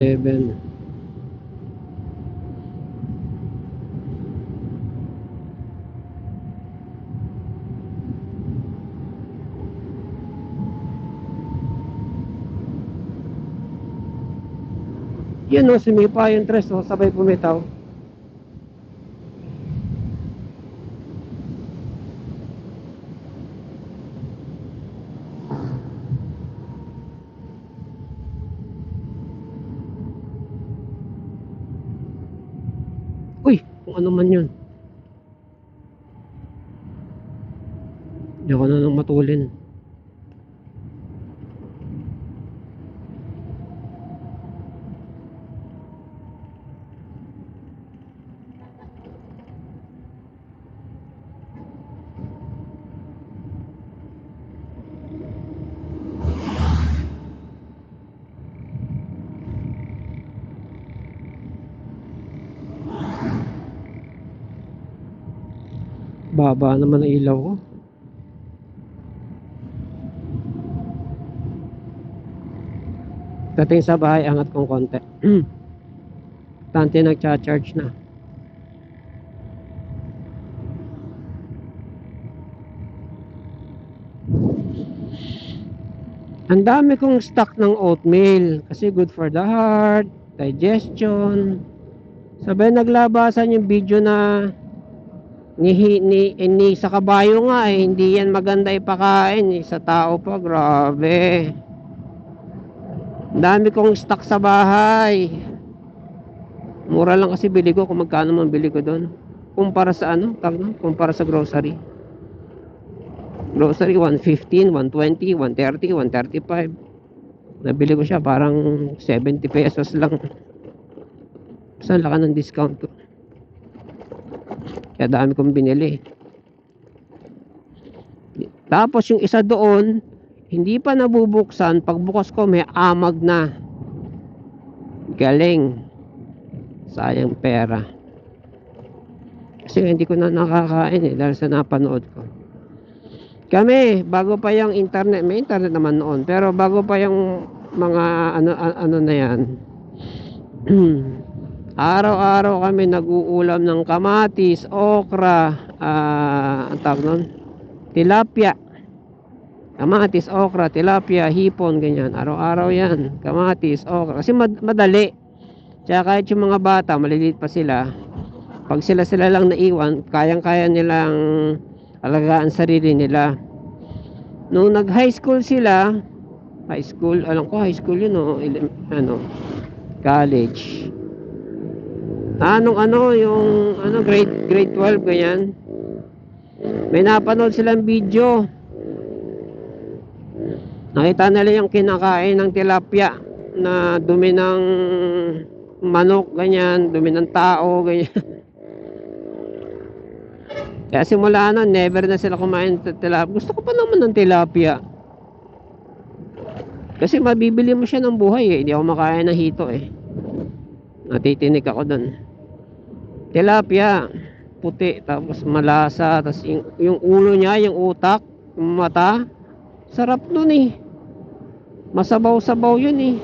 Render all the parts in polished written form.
7. Yun o, sumipa yung tres o, sabay pumitaw. Uy, kung ano man yun. Hindi ako na nang matulin. Baba naman ang ilaw ko. Dating sa bahay, angat kong konti. Tante nagcha-charge na. Ang dami kong stock ng oatmeal kasi good for the heart, digestion. Sabay naglabasan yung video na ni sa kabayo nga hindi yan maganda ipakain sa tao pa, grabe. Ang dami kong stock sa bahay. Mura lang kasi bili ko, kung magkano man bili ko doon. Kumpara sa kumpara sa grocery. Grocery 115, 120, 130, 135. Nabili ko siya parang 70 pesos lang. Saan laka ng discount ko. Kaya dami kong binili. Tapos yung isa doon, hindi pa nabubuksan. Pagbukas ko may amag na. Galing. Sayang pera. Kasi hindi ko na nakakain dahil sa napanood ko. Kami, bago pa yung internet, may internet naman noon. Pero bago pa yung mga ano na yan. Araw-araw kami nag-uulam ng kamatis, okra, ang tawag nun, tilapia. Kamatis, okra, tilapia, hipon, ganyan. Araw-araw yan. Kamatis, okra. Kasi madali. Kaya kahit yung mga bata, maliliit pa sila, pag sila lang naiwan, kayang-kaya nilang alagaan sarili nila. Nung nag-high school sila, alam ko high school yun o, college. Yung grade 12 ganyan. May napanood silang video. Nakita nila yung kinakain ng tilapia na dumi ng manok ganyan, dumi ng tao ganyan. Kaya simula never na sila kumain ng tilapia. Gusto ko pa naman ng tilapia. Kasi mabibili mo siya ng buhay eh. Hindi ako makain ng hito eh. Natitinik ako doon. Tilapia puti tapos malasa, tapos yung ulo niya, yung utak, yung mata, sarap nun eh. Masabaw-sabaw yun eh.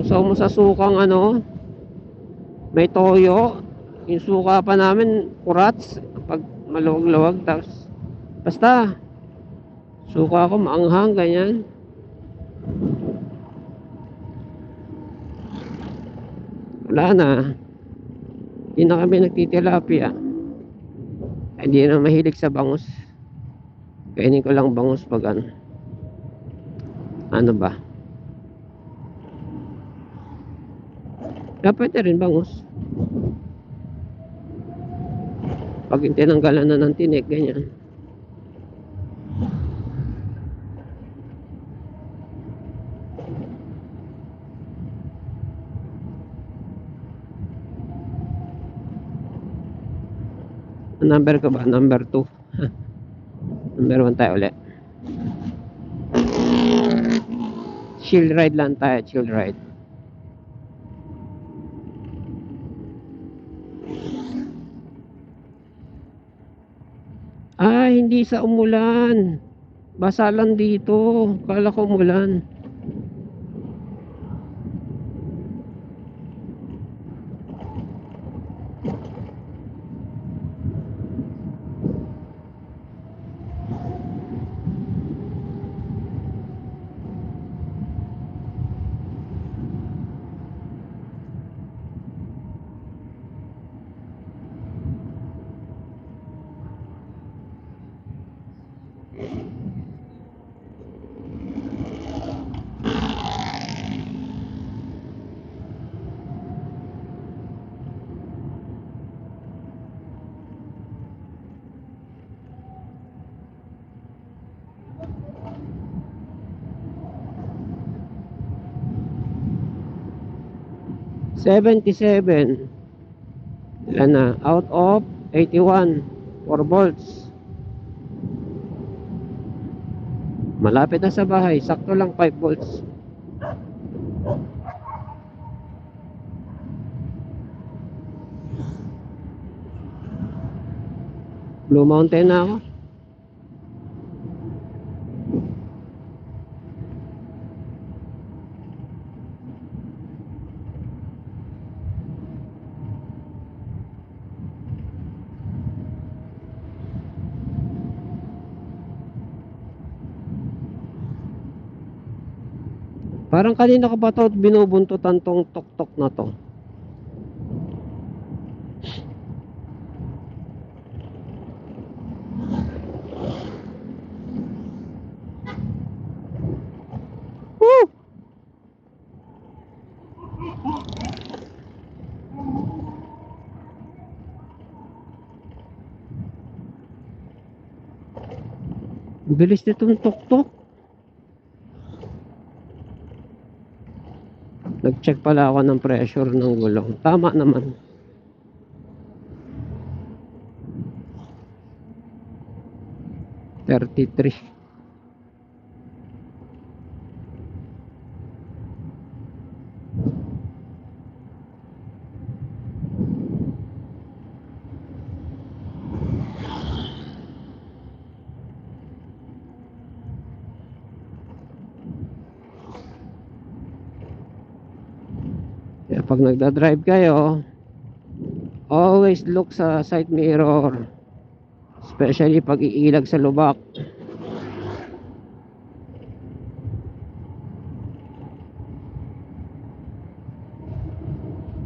So mo sa sukang may toyo, yung suka pa namin kurats pag maluwag-luwag, tapos basta suka ko maanghang ganyan. Wala na, hindi na kami nagtitilapia. Hindi na mahilig sa bangus. Kainin ko lang bangus pag ano ba, pwede rin bangus pag tinanggalan na ng tinik ganyan. Number ko ba? Number 2. Number 1 tayo ulit. Chill ride lang tayo, chill ride. Hindi sa umulan. Basa lang dito. Kala ko umulan. 77. Ilan na? Out of 81. 4 volts. Malapit na sa bahay. Sakto lang 5 volts. Blue Mountain na ako. Parang kanina ko ba ito binubuntutan tong tok-tok na to? Woo! Bilis nitong tok-tok. Nag-check pala ako ng pressure ng gulong. Tama naman. $33. Kaya pag nagda-drive kayo, always look sa side mirror, especially pag iilag sa lubak.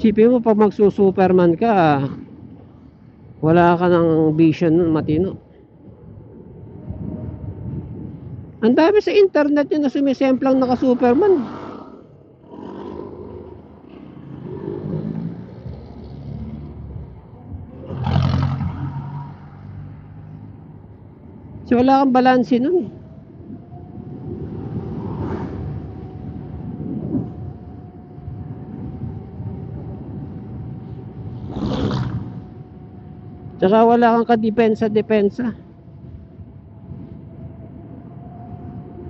Sipin mo pag magsusuperman ka, wala ka ng vision nun matino. Ang dami sa internet yun na sumisemplang naka-superman. So wala kang balanse nun. Tsaka wala kang kadepensa-depensa.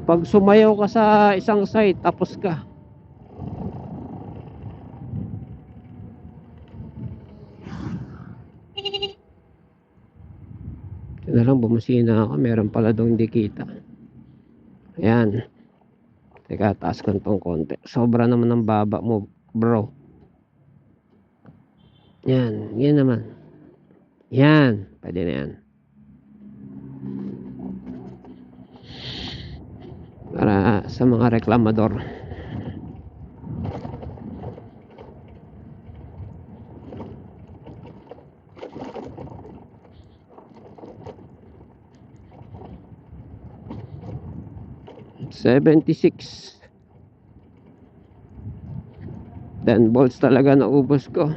Pag sumayaw ka sa isang site, tapos ka. Ito na lang, bumusina ako. Meron pala doon hindi kita. Ayan. Teka, taas ko itong konti. Sobra naman ang baba mo, bro. Yan, yan naman. Yan, pwede na yan. Para sa mga reklamador. $76. 10 volts talaga naubos ko.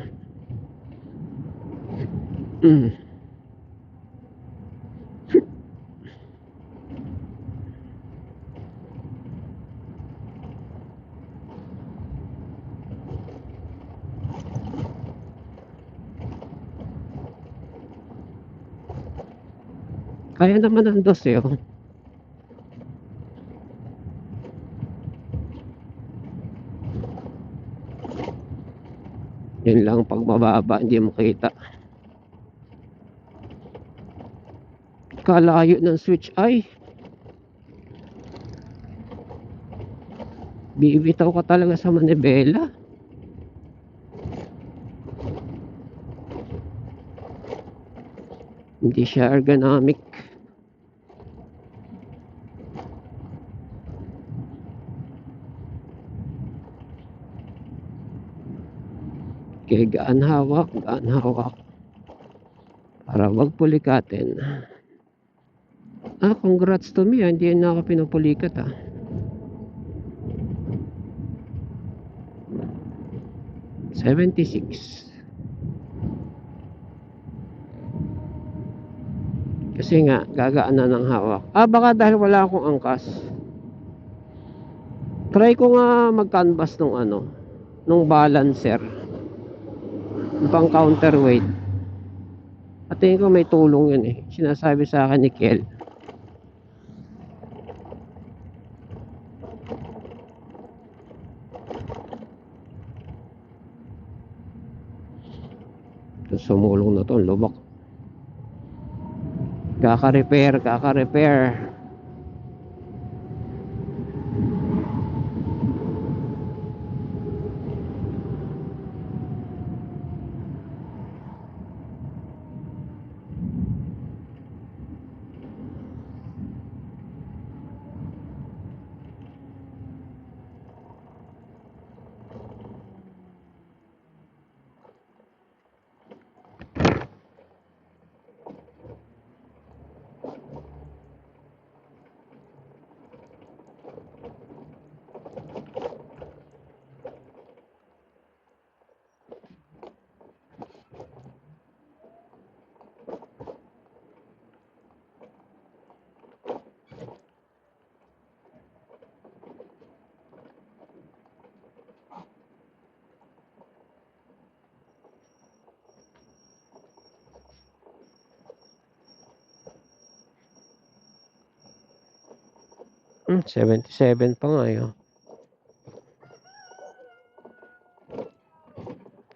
Kaya naman ang 12, oh. Yun lang, pag mababa hindi makita. Kalayo ng switch ay. Bibitaw ka talaga sa manibela. Hindi siya ergonomic. Okay, gaan hawak para wag pulikatin. Congrats to me, hindi na ako pinupulikat, ah. $76. Kasi nga gagaan na ng hawak. Baka dahil wala akong angkas. Try ko nga mag-canvas nung balancer. pang counterweight. At tingin ko may tulong yun eh. Sinasabi sa akin ni Kel. Sumulong na to, lubak. Kaka-repair. Hmm, 77 pa nga yun.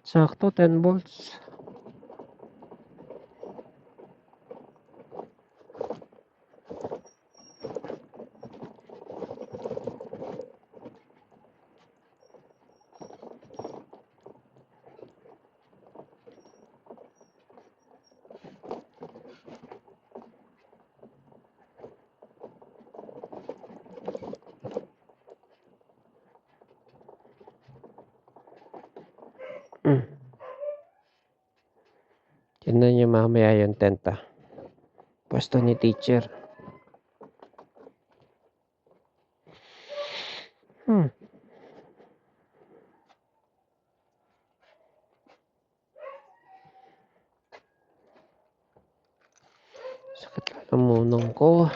Sakto, 10 volts. Tignan nyo mamaya yung tent pwesto ni teacher. Sakit lang munong ko.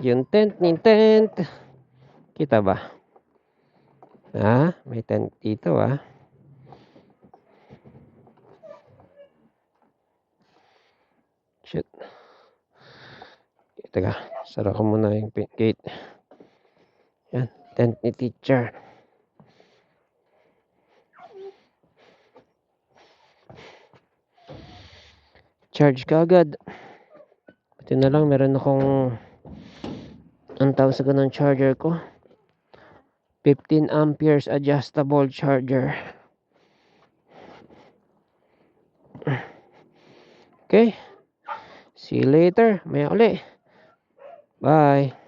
Yung tent. Kita ba? May tent dito Shit. Teka, sara ko muna yung gate. Yan, tent ni teacher. Charge ka agad. Ito na lang, meron akong ang tawag sa ganun charger ko. 15 amperes adjustable charger. Okay. See you later. Maya uli. Bye.